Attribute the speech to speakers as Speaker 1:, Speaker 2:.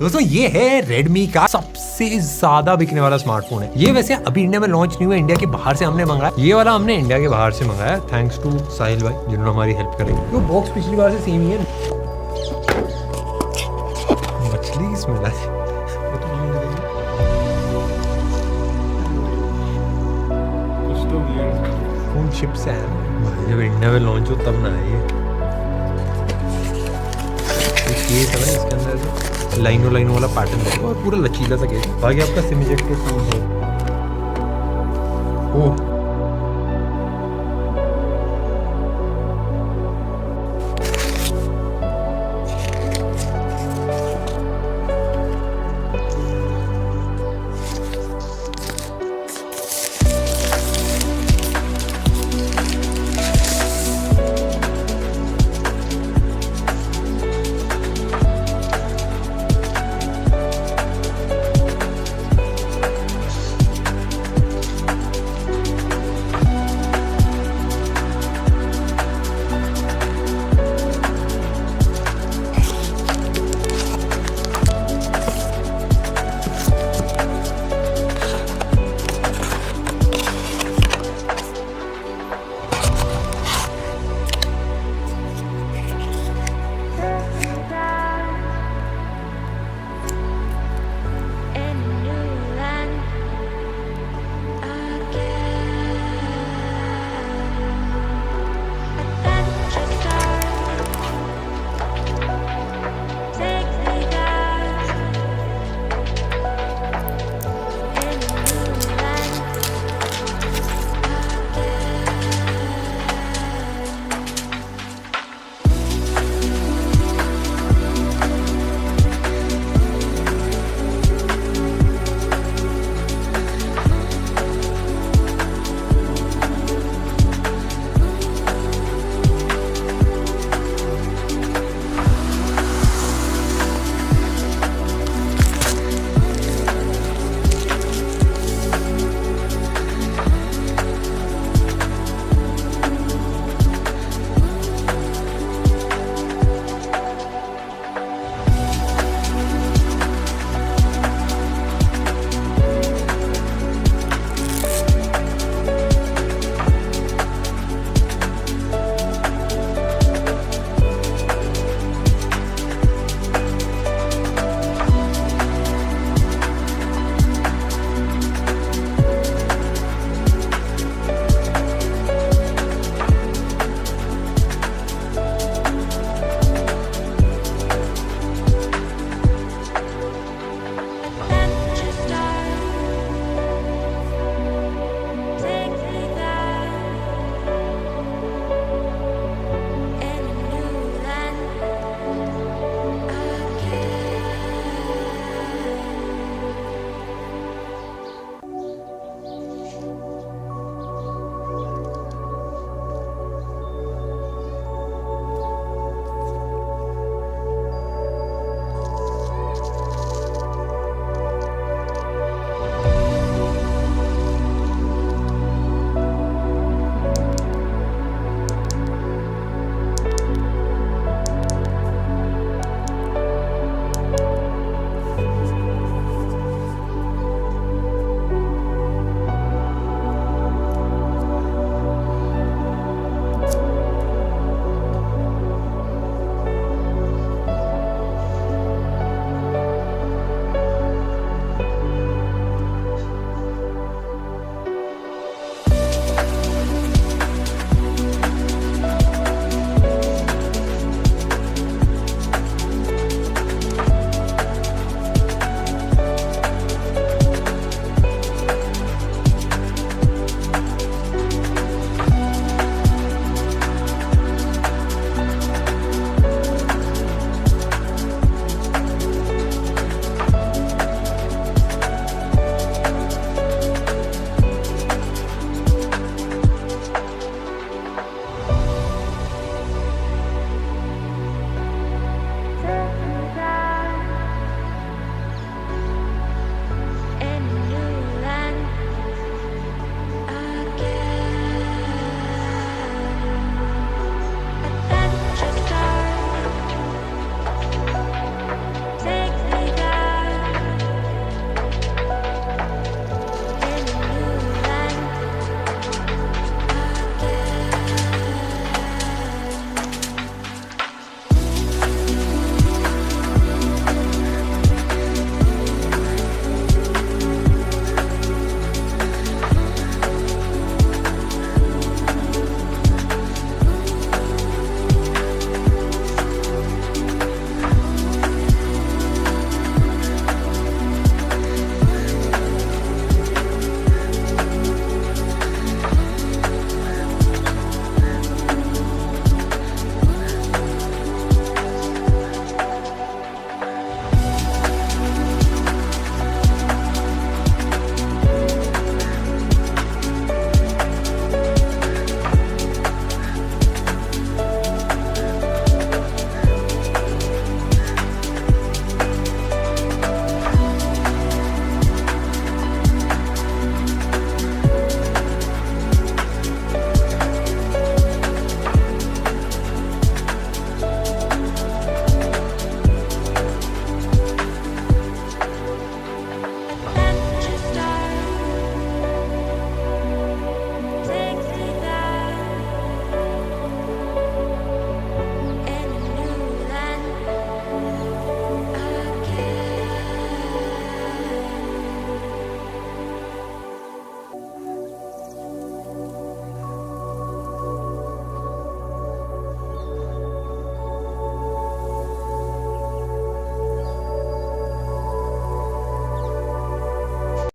Speaker 1: दोस्तों ये है Redmi का सबसे ज्यादा बिकने वाला स्मार्टफोन है। ये वैसे अभी इंडिया में लॉन्च नहीं हुआ, इंडिया के बाहर से हमने मंगाया। ये वाला हमने इंडिया के बाहर से मंगाया, थैंक्स टू साहिल भाई जिन्होंने हमारी हेल्प करी। तो बॉक्स पिछली बार से सेम ही है। मछली की स्मेल है। कौन चिप्स है भाई, जब इंडिया में लॉन्च हो तब ना है ये था ना, इसके अंदर लाइनों वाला पैटर्न है और पूरा लचीला सा केस। बाकी आपका सिम इजेक्टर टूल है। ओह